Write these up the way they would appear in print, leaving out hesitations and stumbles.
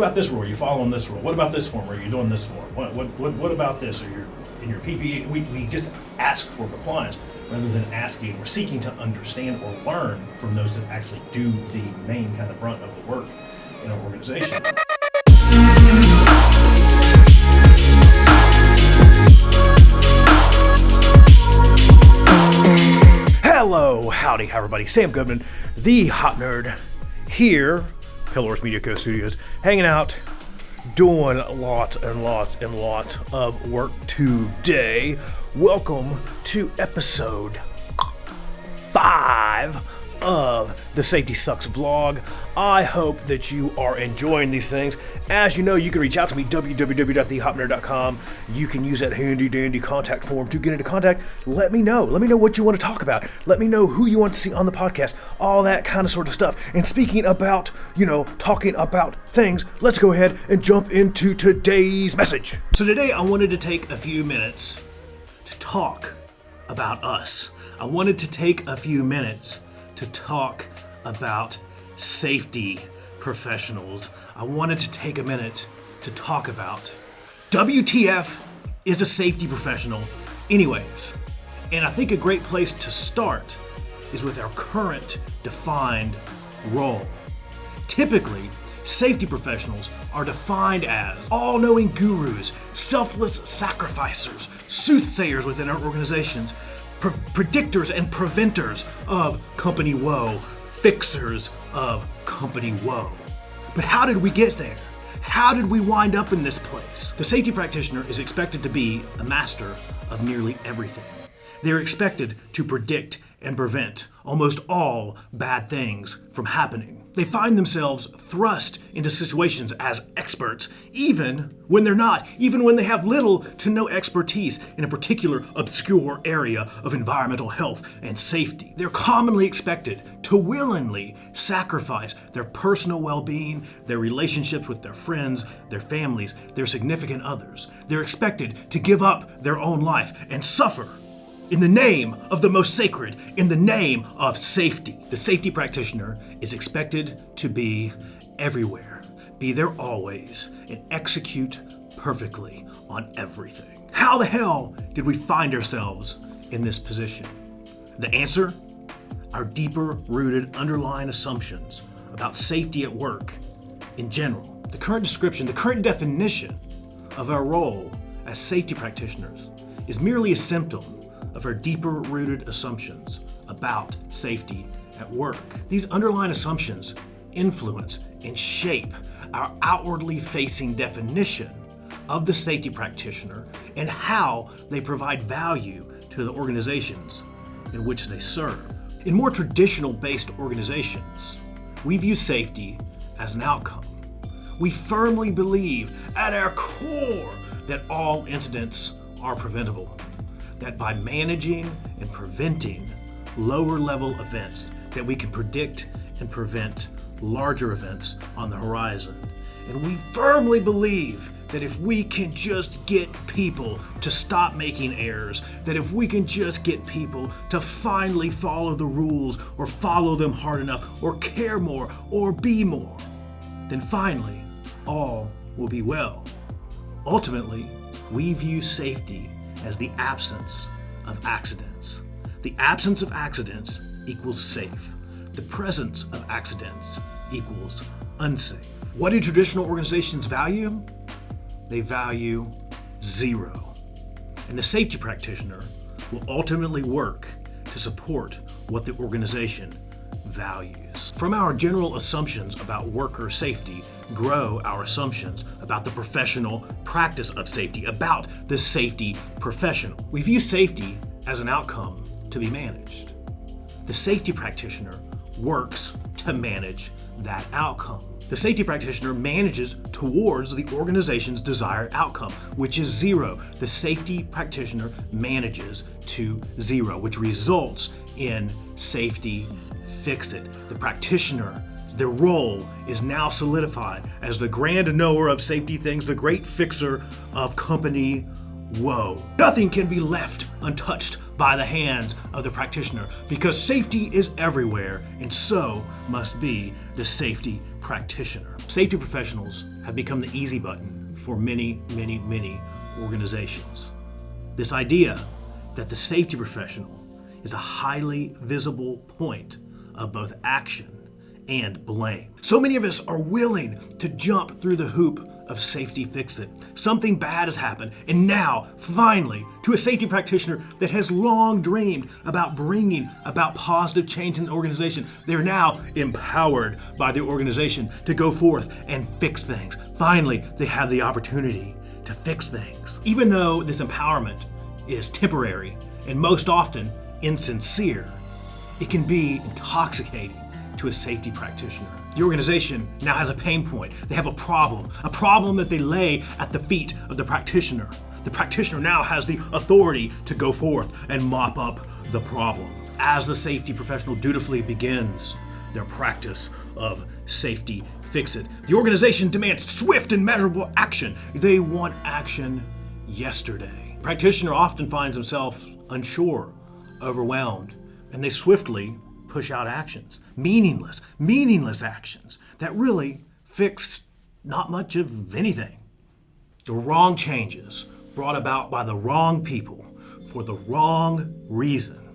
about this rule? Are you following this rule? What about this form? Are you doing this form? What about this? Are you in your PPE? We just ask for compliance rather than asking or seeking to understand or learn from those that actually do the main kind of brunt of the work in our organization. Hello, howdy, how everybody. Sam Goodman, the Hot Nerd, here, Pillars Media Co. Studios, hanging out, doing a lot of work today. Welcome to episode 5 of the Safety Sucks vlog. I hope that you are enjoying these things. As you know, you can reach out to me, www.thehotnerd.com. You can use that handy dandy contact form to get into contact. Let me know what you want to talk about. Let me know who you want to see on the podcast, all that kind of sort of stuff. And speaking about, talking about things, let's go ahead and jump into today's message. So today I wanted to take a few minutes to talk about us. I wanted to take a few minutes to talk about safety professionals. I wanted to take a minute to talk about WTF is a safety professional anyways. And I think a great place to start is with our current defined role. Typically, safety professionals are defined as all-knowing gurus, selfless sacrificers, soothsayers within our organizations, predictors and preventers of company woe, fixers of company woe. But how did we get there? How did we wind up in this place? The safety practitioner is expected to be a master of nearly everything. They're expected to predict and prevent almost all bad things from happening. They find themselves thrust into situations as experts, even when they're not, even when they have little to no expertise in a particular obscure area of environmental health and safety. They're commonly expected to willingly sacrifice their personal well-being, their relationships with their friends, their families, their significant others. They're expected to give up their own life and suffer in the name of the most sacred, in the name of safety. The safety practitioner is expected to be everywhere, be there always, and execute perfectly on everything. How the hell did we find ourselves in this position? The answer? Our deeper rooted underlying assumptions about safety at work in general. The current description, the current definition of our role as safety practitioners is merely a symptom of our deeper rooted assumptions about safety at work. These underlying assumptions influence and shape our outwardly facing definition of the safety practitioner and how they provide value to the organizations in which they serve. In more traditional based organizations, we view safety as an outcome. We firmly believe at our core that all incidents are preventable. That by managing and preventing lower level events, that we can predict and prevent larger events on the horizon. And we firmly believe that if we can just get people to stop making errors, that if we can just get people to finally follow the rules or follow them hard enough or care more or be more, then finally all will be well. Ultimately, we view safety as the absence of accidents. The absence of accidents equals safe. The presence of accidents equals unsafe. What do traditional organizations value? They value 0. And the safety practitioner will ultimately work to support what the organization values. From our general assumptions about worker safety grow our assumptions about the professional practice of safety, about the safety professional. We view safety as an outcome to be managed. The safety practitioner works to manage that outcome. The safety practitioner manages towards the organization's desired outcome, which is 0. The safety practitioner manages to 0, which results in safety fix it. The practitioner, their role is now solidified as the grand knower of safety things, the great fixer of company whoa. Nothing can be left untouched by the hands of the practitioner because safety is everywhere, and so must be the safety practitioner. Safety professionals have become the easy button for many, many, many organizations. This idea that the safety professional is a highly visible point of both action and blame. So many of us are willing to jump through the hoop of safety fix-it. Something bad has happened, and now, finally, to a safety practitioner that has long dreamed about bringing about positive change in the organization, they're now empowered by the organization to go forth and fix things. Finally, they have the opportunity to fix things. Even though this empowerment is temporary and most often insincere, it can be intoxicating to a safety practitioner. The organization now has a pain point. They have a problem that they lay at the feet of the practitioner. The practitioner now has the authority to go forth and mop up the problem. As the safety professional dutifully begins their practice of safety fix-it, the organization demands swift and measurable action. They want action yesterday. The practitioner often finds himself unsure, overwhelmed, and they swiftly push out actions, meaningless actions that really fix not much of anything. The wrong changes brought about by the wrong people for the wrong reason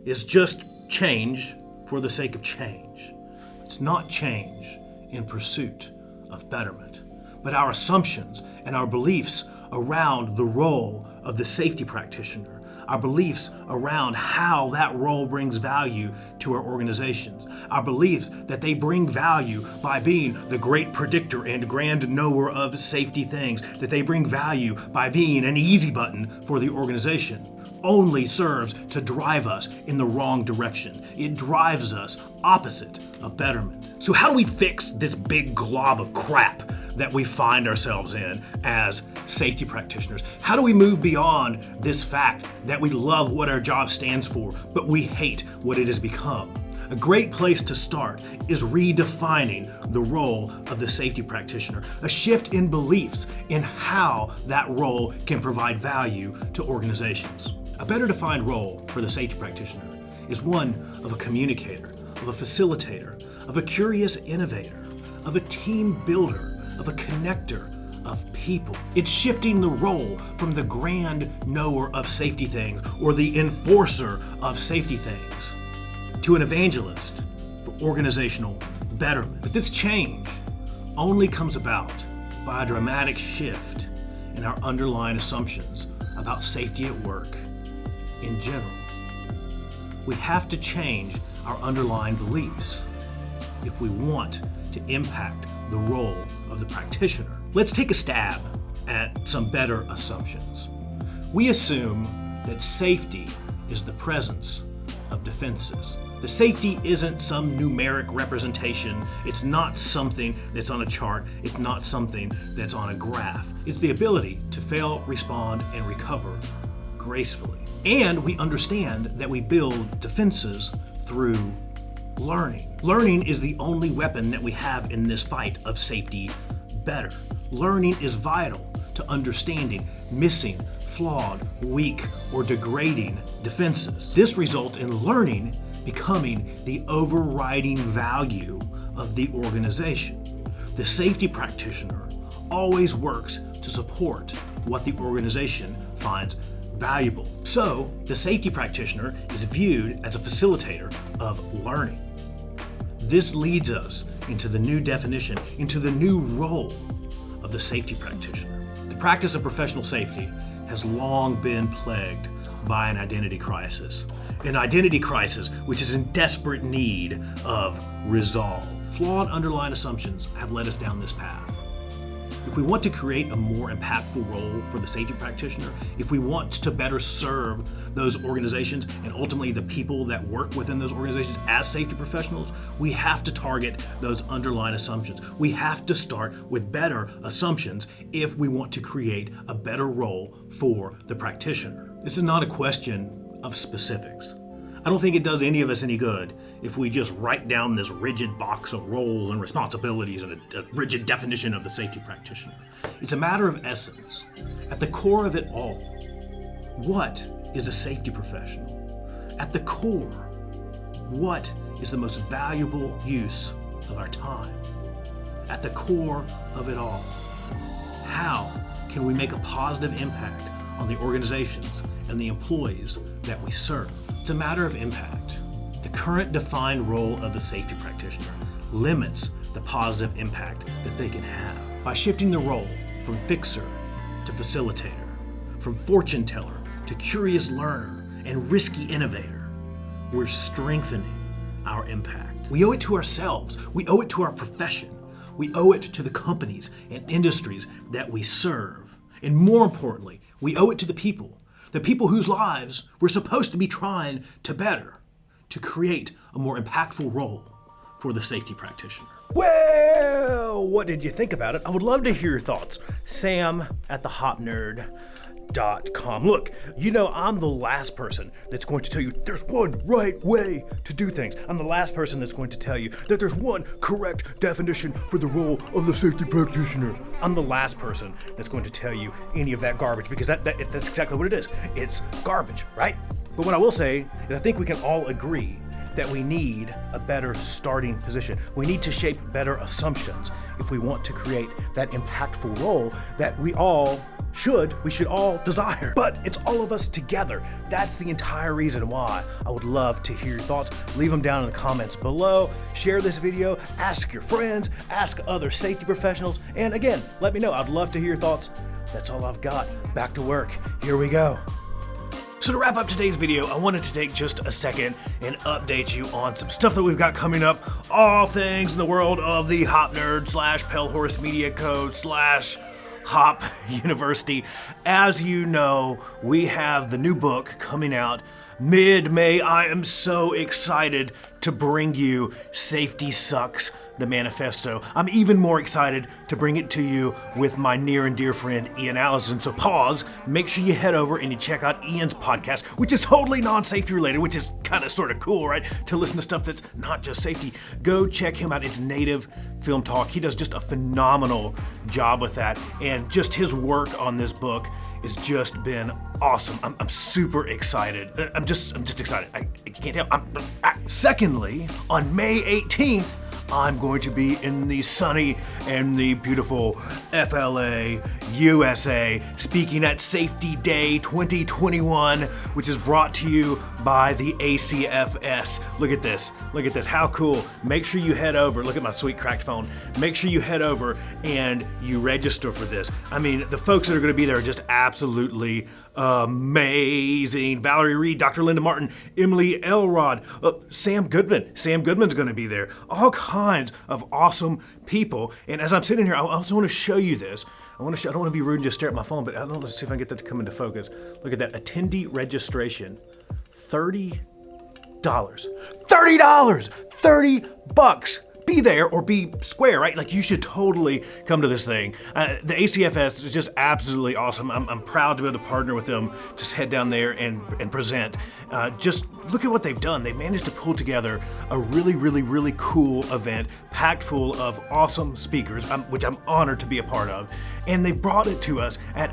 is just change for the sake of change. It's not change in pursuit of betterment, but our assumptions and our beliefs around the role of the safety practitioner, our beliefs around how that role brings value to our organizations, our beliefs that they bring value by being the great predictor and grand knower of safety things, that they bring value by being an easy button for the organization, only serves to drive us in the wrong direction. It drives us opposite of betterment. So how do we fix this big glob of crap that we find ourselves in as safety practitioners? How do we move beyond this fact that we love what our job stands for, but we hate what it has become? A great place to start is redefining the role of the safety practitioner, a shift in beliefs in how that role can provide value to organizations. A better defined role for the safety practitioner is one of a communicator, of a facilitator, of a curious innovator, of a team builder, of a connector of people. It's shifting the role from the grand knower of safety things or the enforcer of safety things to an evangelist for organizational betterment. But this change only comes about by a dramatic shift in our underlying assumptions about safety at work in general. We have to change our underlying beliefs if we want to impact the role of the practitioner. Let's take a stab at some better assumptions. We assume that safety is the presence of defenses. The safety isn't some numeric representation. It's not something that's on a chart. It's not something that's on a graph. It's the ability to fail, respond, and recover gracefully. And we understand that we build defenses through learning. Learning is the only weapon that we have in this fight of safety better. Learning is vital to understanding missing, flawed, weak, or degrading defenses. This results in learning becoming the overriding value of the organization. The safety practitioner always works to support what the organization finds valuable. So, the safety practitioner is viewed as a facilitator of learning. This leads us into the new definition, into the new role of the safety practitioner. The practice of professional safety has long been plagued by an identity crisis which is in desperate need of resolve. Flawed underlying assumptions have led us down this path. If we want to create a more impactful role for the safety practitioner, if we want to better serve those organizations and ultimately the people that work within those organizations as safety professionals, we have to target those underlying assumptions. We have to start with better assumptions if we want to create a better role for the practitioner. This is not a question of specifics. I don't think it does any of us any good if we just write down this rigid box of roles and responsibilities and a rigid definition of the safety practitioner. It's a matter of essence. At the core of it all, what is a safety professional? At the core, what is the most valuable use of our time? At the core of it all, how can we make a positive impact on the organizations and the employees that we serve? It's a matter of impact. The current defined role of the safety practitioner limits the positive impact that they can have. By shifting the role from fixer to facilitator, from fortune teller to curious learner and risky innovator, we're strengthening our impact. We owe it to ourselves. We owe it to our profession. We owe it to the companies and industries that we serve. And more importantly, we owe it to the people whose lives we're supposed to be trying to better, to create a more impactful role for the safety practitioner. Well, what did you think about it? I would love to hear your thoughts. Sam@thehopnerd.com. Look, you know I'm the last person that's going to tell you there's one right way to do things. I'm the last person that's going to tell you that there's one correct definition for the role of the safety practitioner. I'm the last person that's going to tell you any of that garbage, because that's exactly what it is. It's garbage, right? But what I will say is I think we can all agree that we need a better starting position. We need to shape better assumptions if we want to create that impactful role that we should all desire. But it's all of us together. That's the entire reason why I would love to hear your thoughts. Leave them down in the comments below. Share this video, ask your friends, ask other safety professionals, and again, let me know. I'd love to hear your thoughts. That's all I've got. Back to work. Here we go. So to wrap up today's video, I wanted to take just a second and update you on some stuff that we've got coming up. All things in the world of the Hop Nerd / Pale Horse Media Co. / Hop University. As you know, we have the new book coming out mid-May. I am so excited to bring you Safety Sucks, the manifesto. I'm even more excited to bring it to you with my near and dear friend Ian Allison. So pause, make sure you head over and you check out Ian's podcast, which is totally non-safety related, which is kind of sort of cool, right? To listen to stuff that's not just safety. Go check him out. It's Native Film Talk. He does just a phenomenal job with that, and just his work on this book has just been awesome. I'm super excited. I'm just excited. I can't tell. Secondly, on May 18th, I'm going to be in the sunny and the beautiful FLA, USA, speaking at Safety Day 2021, which is brought to you by the ACFS. Look at this. Look at this. How cool. Make sure you head over. Look at my sweet cracked phone. Make sure you head over and you register for this. I mean, the folks that are going to be there are just absolutely amazing. Valerie Reed, Dr. Linda Martin, Emily Elrod, Sam Goodman. Sam Goodman's going to be there. All kinds of awesome people. And as I'm sitting here, I also want to show you this. I don't want to be rude and just stare at my phone, but let's see if I can get that to come into focus. Look at that. Attendee registration. $30. $30! $30! Be there or be square, right? Like, you should totally come to this thing. The ACFS is just absolutely awesome. I'm proud to be able to partner with them. Just head down there and present. Just look at what they've done. They managed to pull together a really, really, really cool event packed full of awesome speakers, which I'm honored to be a part of. And they brought it to us at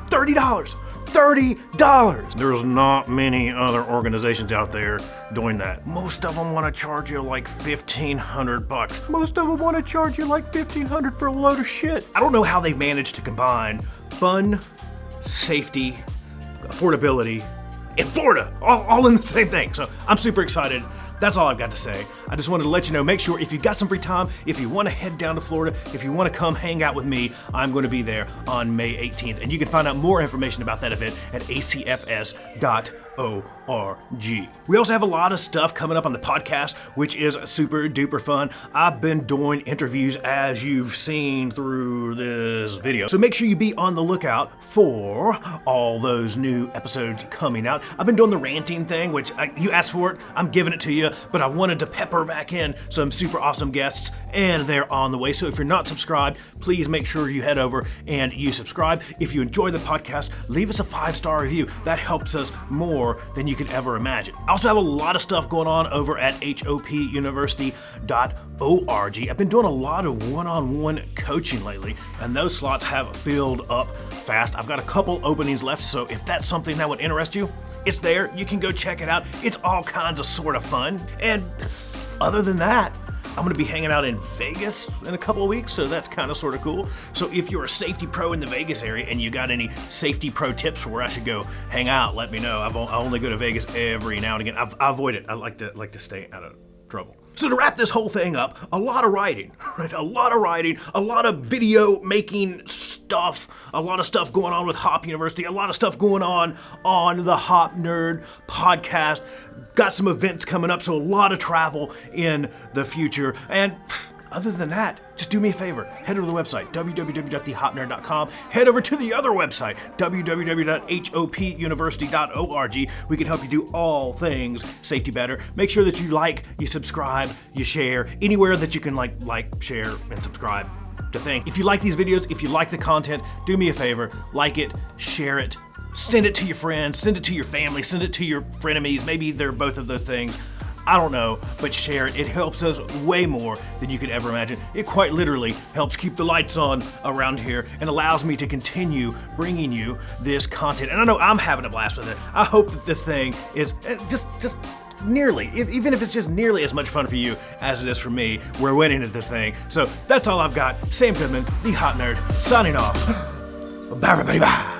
$30. $30! There's not many other organizations out there doing that. Most of them want to charge you like $1,500. Most of them want to charge you like $1,500 for a load of shit. I don't know how they managed to combine fun, safety, affordability, and Florida, all in the same thing. So I'm super excited. That's all I've got to say. I just wanted to let you know, make sure if you've got some free time, if you want to head down to Florida, if you want to come hang out with me, I'm going to be there on May 18th. And you can find out more information about that event at acfs.org. We also have a lot of stuff coming up on the podcast, which is super duper fun. I've been doing interviews, as you've seen through this video. So make sure you be on the lookout for all those new episodes coming out. I've been doing the ranting thing, which you asked for it, I'm giving it to you, but I wanted to pepper back in some super awesome guests, and they're on the way. So if you're not subscribed, please make sure you head over and you subscribe. If you enjoy the podcast, leave us a 5-star review. That helps us more more than you could ever imagine. I also have a lot of stuff going on over at hopuniversity.org. I've been doing a lot of one-on-one coaching lately, and those slots have filled up fast. I've got a couple openings left, so if that's something that would interest you, it's there. You can go check it out. It's all kinds of sort of fun. And other than that, I'm going to be hanging out in Vegas in a couple of weeks, so that's kind of sort of cool. So if you're a safety pro in the Vegas area and you got any safety pro tips for where I should go hang out, let me know. I only go to Vegas every now and again. I avoid it. I like to stay out of trouble. So to wrap this whole thing up, a lot of writing, right? A lot of video making stuff, a lot of stuff going on with Hop University, a lot of stuff going on the Hop Nerd podcast. Got some events coming up, so a lot of travel in the future. And other than that, just do me a favor. Head over to the website, www.thehopnerd.com. Head over to the other website, www.hopuniversity.org. We can help you do all things safety better. Make sure that you like, you subscribe, you share, anywhere that you can like, share, and subscribe to things. If you like these videos, if you like the content, do me a favor, like it, share it, send it to your friends, send it to your family, send it to your frenemies. Maybe they're both of those things. I don't know, but share it. It helps us way more than you could ever imagine. It quite literally helps keep the lights on around here and allows me to continue bringing you this content. And I know I'm having a blast with it. I hope that this thing is just nearly, even if it's just nearly as much fun for you as it is for me. We're winning at this thing. So that's all I've got. Sam Goodman, the Hop Nerd, signing off. Bye, everybody. Bye.